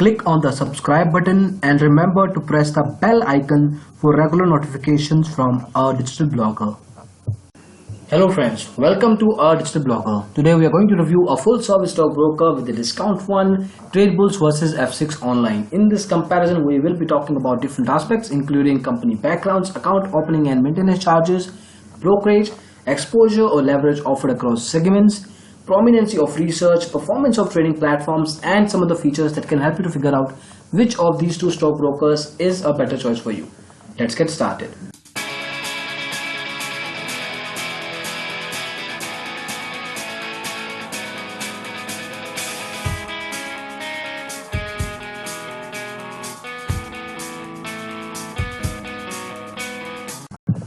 click on the subscribe button and remember to press the bell icon for regular notifications from our digital blogger. Hello friends, welcome to our digital blogger. Today we are going to review a full service stockbroker with the discount one, Tradebulls versus F6 Online. In this comparison we will be talking about different aspects including company backgrounds, account opening and maintenance charges, brokerage, exposure or leverage offered across segments, prominency of research, performance of trading platforms, and some of the features that can help you to figure out which of these two stockbrokers is a better choice for you. Let's get started.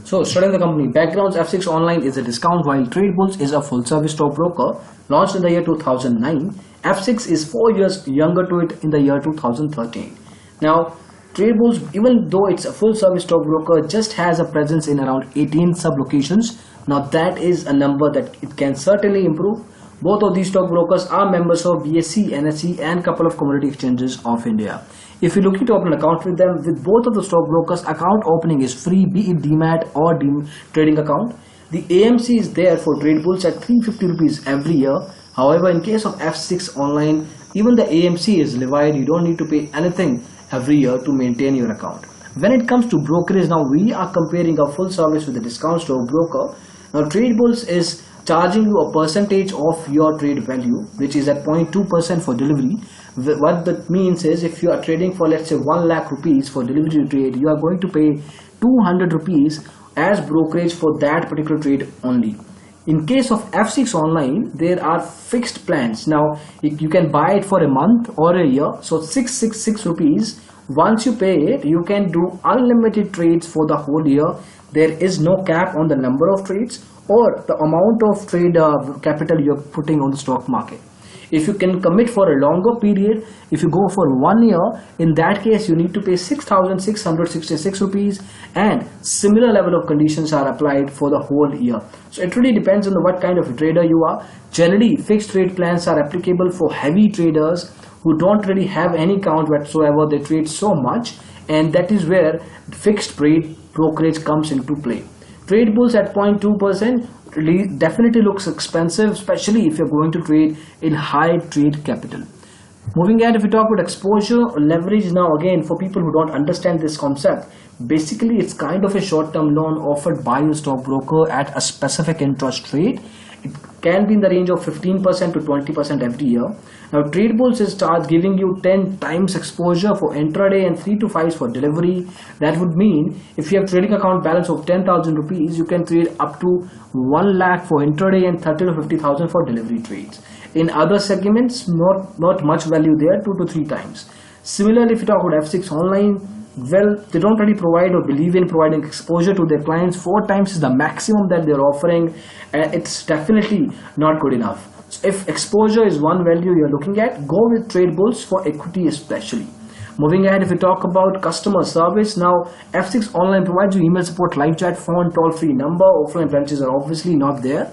So, starting the company backgrounds, F6 Online is a discount while Tradebulls is a full-service stockbroker launched in the year 2009. F6 is 4 years younger to it in the year 2013. Now, Tradebulls, even though it's a full-service stockbroker, just has a presence in around 18 sub-locations. Now, that is a number that it can certainly improve. Both of these stockbrokers are members of BSE, NSE and couple of commodity exchanges of India. If you're looking to open an account with them, with both of the stockbrokers, account opening is free, be it Demat or trading account. The AMC is there for Tradebulls at 350 rupees every year. However, in case of F6 Online, even the AMC is levied. You don't need to pay anything every year to maintain your account. When it comes to brokerage, now we are comparing a full service with a discount stockbroker. Now Tradebulls is charging you a percentage of your trade value, which is at 0.2% for delivery. What that means is if you are trading for, let's say, 1 lakh rupees for delivery trade, you are going to pay 200 rupees as brokerage for that particular trade only. In case of F6 Online, there are fixed plans. Now you can buy it for a month or a year, so 666 rupees. Once you pay it, you can do unlimited trades for the whole year. There is no cap on the number of trades or the amount of trade capital you're putting on the stock market. If you can commit for a longer period, if you go for 1 year, in that case you need to pay 6,666 rupees, and similar level of conditions are applied for the whole year. So it really depends on what kind of a trader you are. Generally, fixed trade plans are applicable for heavy traders who don't really have any count whatsoever. They trade so much, and that is where fixed rate brokerage comes into play. Tradebulls at 0.2% definitely looks expensive, especially if you're going to trade in high trade capital. Moving ahead, if we talk about exposure or leverage, now again, for people who don't understand this concept, basically it's kind of a short-term loan offered by a stockbroker at a specific interest rate. It can be in the range of 15% to 20% every year. Now Tradebulls is giving you 10 times exposure for intraday and 3 to 5 for delivery. That would mean if you have trading account balance of 10,000 rupees, you can trade up to 1 lakh for intraday and 30 to 50,000 for delivery trades. In other segments, not much value there, 2 to 3 times. Similarly, if you talk about F6 Online, well, they don't really provide or believe in providing exposure to their clients. 4 times is the maximum that they're offering, and it's definitely not good enough. So if exposure is one value you're looking at, go with Tradebulls for equity especially. Moving ahead, if we talk about customer service, now F6 Online provides you email support, live chat, phone, toll-free number. Offline branches are obviously not there.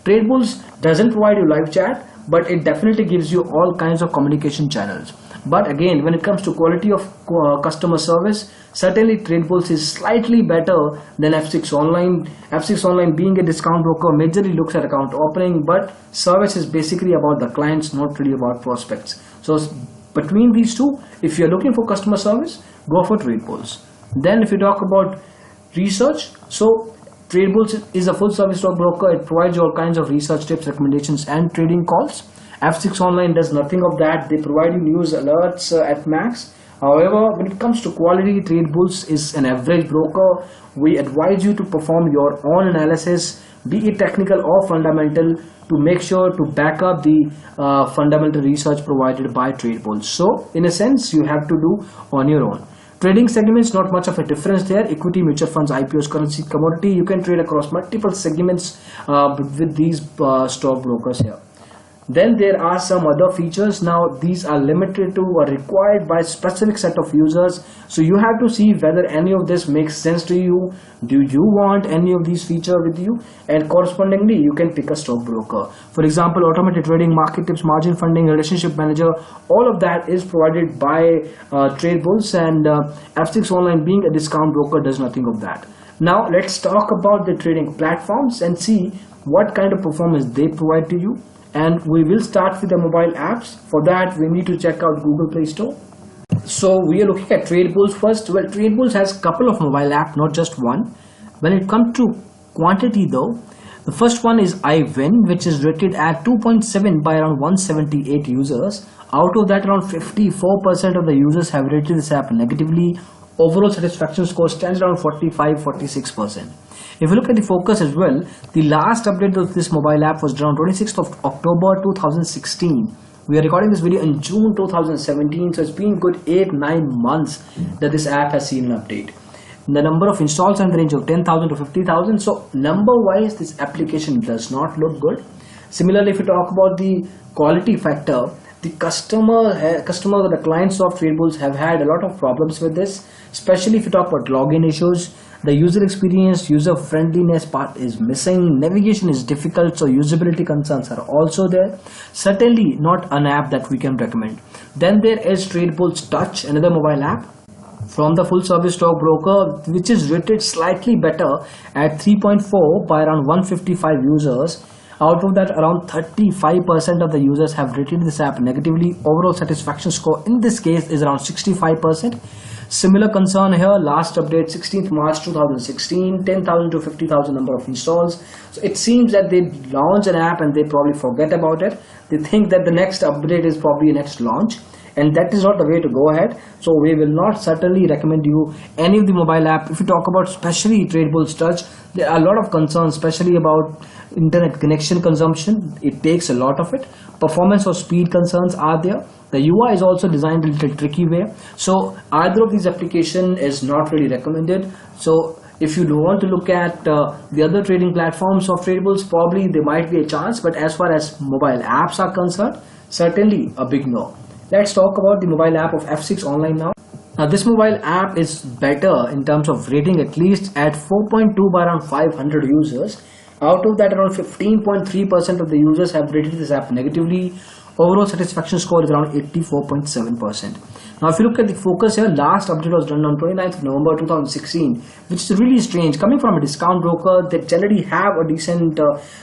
Tradebulls doesn't provide you live chat, but it definitely gives you all kinds of communication channels. But again, when it comes to quality of customer service, certainly Tradebulls is slightly better than F6 Online. F6 Online, being a discount broker, majorly looks at account opening, but service is basically about the clients, not really about prospects. So between these two, if you're looking for customer service, go for Tradebulls. Then if you talk about research, so Tradebulls is a full service stockbroker. It provides you all kinds of research tips, recommendations and trading calls. F6 Online does nothing of that. They provide you news alerts at max. However, when it comes to quality, Tradebulls is an average broker. We advise you to perform your own analysis, be it technical or fundamental, to make sure to back up the fundamental research provided by Tradebulls. So, in a sense, you have to do on your own. Trading segments, not much of a difference there. Equity, mutual funds, IPOs, currency, commodity. You can trade across multiple segments with these stockbrokers here. Then there are some other features. Now these are limited to or required by specific set of users, so you have to see whether any of this makes sense to you. Do you want any of these features with you? And correspondingly you can pick a stockbroker. For example, automated trading, market tips, margin funding, relationship manager, all of that is provided by Tradebulls, and F6 Online being a discount broker does nothing of that. Now let's talk about the trading platforms and see what kind of performance they provide to you. And we will start with the mobile apps. For that we need to check out Google Play Store. So we are looking at Tradebulls first. Well, Tradebulls has a couple of mobile apps, not just one. When it comes to quantity though, the first one is iWin, which is rated at 2.7 by around 178 users. Out of that, around 54% of the users have rated this app negatively. Overall satisfaction score stands around 45-46%. If you look at the focus as well, the last update of this mobile app was around 26th of October 2016. We are recording this video in June 2017, so it's been good 8-9 months that this app has seen an update. The number of installs are in the range of 10,000 to 50,000. So number wise, this application does not look good. Similarly, if you talk about the quality factor, the the clients of Tradebulls have had a lot of problems with this, especially if you talk about login issues. The user experience, user friendliness part is missing, navigation is difficult, so usability concerns are also there. Certainly not an app that we can recommend. Then there is Tradebulls Touch, another mobile app from the full service stockbroker, which is rated slightly better at 3.4 by around 155 users. Out of that, around 35% of the users have rated this app negatively. Overall satisfaction score in this case is around 65%. Similar concern here, last update 16th March 2016, 10,000 to 50,000 number of installs. So it seems that they launch an app and they probably forget about it. They think that the next update is probably next launch, and that is not the way to go ahead. So we will not certainly recommend you any of the mobile app. If you talk about especially Tradebulls Touch, there are a lot of concerns, especially about internet connection consumption. It takes a lot of it. Performance or speed concerns are there. The UI is also designed in a little tricky way. So either of these application is not really recommended. So if you want to look at the other trading platforms of Tradebulls, probably there might be a chance, but as far as mobile apps are concerned, certainly a big no. Let's talk about the mobile app of F6 Online now. Now this mobile app is better in terms of rating, at least at 4.2 by around 500 users. Out of that, around 15.3% of the users have rated this app negatively. Overall satisfaction score is around 84.7%. Now if you look at the focus here, last update was done on 29th of November 2016, which is really strange. Coming from a discount broker, they generally have a decent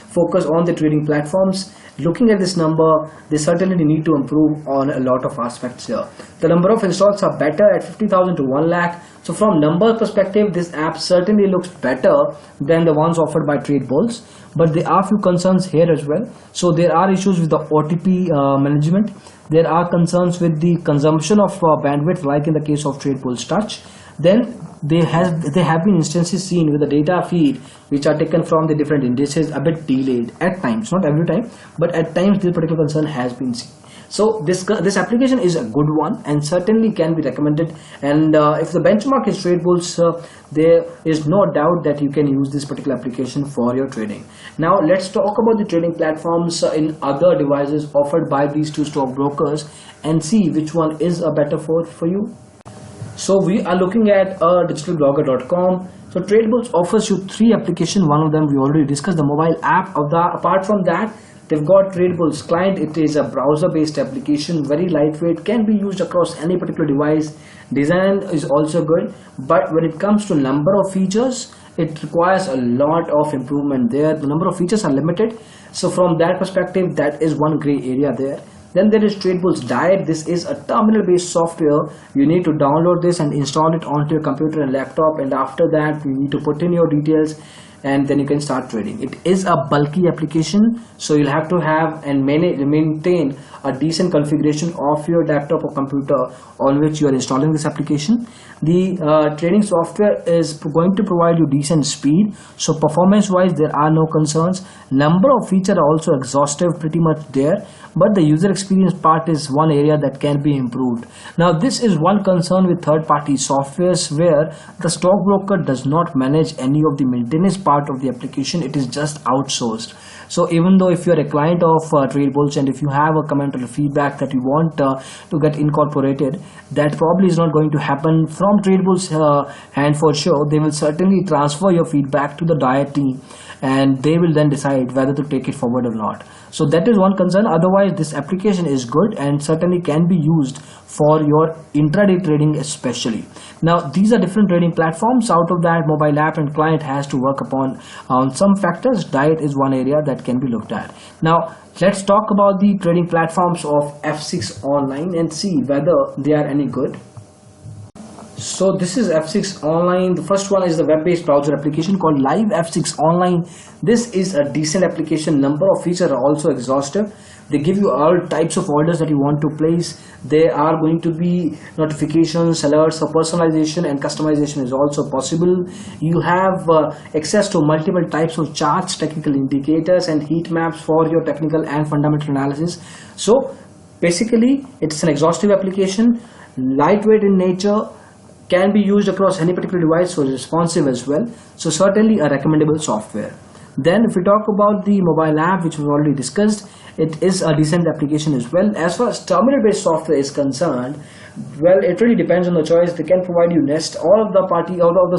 focus on the trading platforms. Looking at this number, they certainly need to improve on a lot of aspects here. The number of installs are better at 50,000 to 1 lakh. So from number perspective, this app certainly looks better than the ones offered by Tradebulls. But there are few concerns here as well. So there are issues with the OTP management. There are concerns with the consumption of bandwidth, like in the case of Tradebulls Touch. Then there have been instances seen with the data feed which are taken from the different indices a bit delayed at times, not every time, but at times this particular concern has been seen. So this application is a good one and certainly can be recommended. And if the benchmark is Tradebulls, there is no doubt that you can use this particular application for your trading. Now let's talk about the trading platforms in other devices offered by these two stockbrokers and see which one is a better for you. So we are looking at digitalblogger.com. So Tradebulls offers you 3 applications. One of them we already discussed, the mobile app. Apart from that, they've got Tradebulls Client. It is a browser-based application, very lightweight, can be used across any particular device. Design is also good, but when it comes to number of features, it requires a lot of improvement there. The number of features are limited. So from that perspective, that is one gray area there. Then there is Tradebulls Diet. This is a terminal-based software. You need to download this and install it onto your computer and laptop, and after that you need to put in your details and then you can start trading. It is a bulky application, so you'll have to have and maintain a decent configuration of your laptop or computer on which you are installing this application. The trading software is going to provide you decent speed, so performance wise there are no concerns. Number of features are also exhaustive, pretty much there, but the user experience part is one area that can be improved. Now this is one concern with third-party softwares, where the stockbroker does not manage any of the maintenance part of the application. It is just outsourced. So even though if you're a client of Tradebulls and if you have a comment or a feedback that you want to get incorporated, that probably is not going to happen from Tradebulls hand for sure. They will certainly transfer your feedback to the diet team, and they will then decide whether to take it forward or not. So that is one concern. Otherwise, this application is good and certainly can be used for your intraday trading especially. Now these are different trading platforms. Out of that, mobile app and client has to work upon some factors. Diet is one area that can be looked at. Now let's talk about the trading platforms of F6 Online and see whether they are any good. So this is F6 Online. The first one is the web-based browser application called Live F6 Online. This is a decent application. Number of features are also exhaustive. They give you all types of orders that you want to place. There are going to be notifications, alerts, so personalization and customization is also possible. You have access to multiple types of charts, technical indicators and heat maps for your technical and fundamental analysis. So basically it's an exhaustive application, lightweight in nature, can be used across any particular device, so responsive as well. So certainly a recommendable software. Then if we talk about the mobile app, which we've already discussed, it is a decent application as well. As far as terminal based software is concerned, well, it really depends on the choice. They can provide you Nest. All of the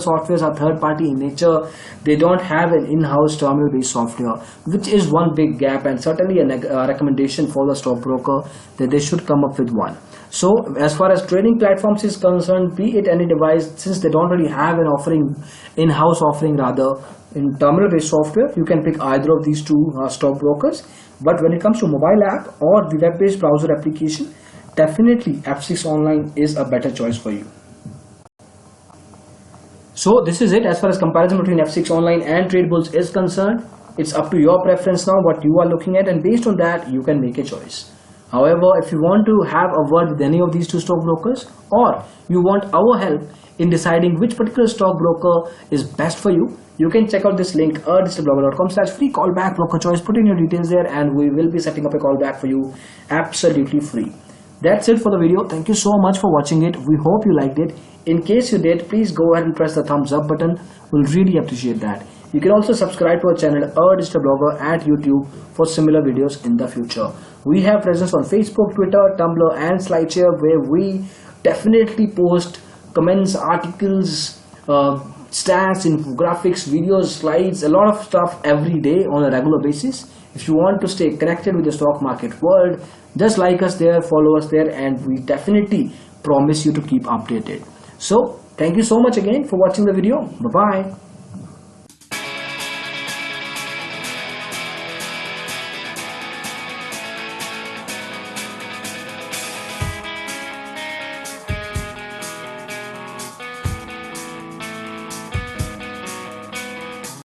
softwares are third party in nature. They don't have an in-house terminal based software, which is one big gap, and certainly a recommendation for the stockbroker that they should come up with one. So as far as trading platforms is concerned, be it any device, since they don't really have an offering, in-house offering rather, in terminal based software, you can pick either of these two stockbrokers. But when it comes to mobile app or the web-based browser application, definitely F6 Online is a better choice for you. So this is it as far as comparison between F6 Online and Tradebulls is concerned. It's up to your preference now what you are looking at, and based on that you can make a choice. However, if you want to have a word with any of these two stockbrokers, or you want our help in deciding which particular stockbroker is best for you, you can check out this link, tradebulls.com/free callback broker choice. Put in your details there and we will be setting up a callback for you absolutely free. That's it for the video. Thank you so much for watching it. We hope you liked it. In case you did, please go ahead and press the thumbs up button. We'll really appreciate that. You can also subscribe to our channel, Digital Blogger, at YouTube for similar videos in the future. We have presence on Facebook, Twitter, Tumblr and SlideShare, where we definitely post comments, articles, stats, infographics, videos, slides, a lot of stuff every day on a regular basis. If you want to stay connected with the stock market world, just like us there, follow us there, and we definitely promise you to keep updated. So thank you so much again for watching the video. Bye bye.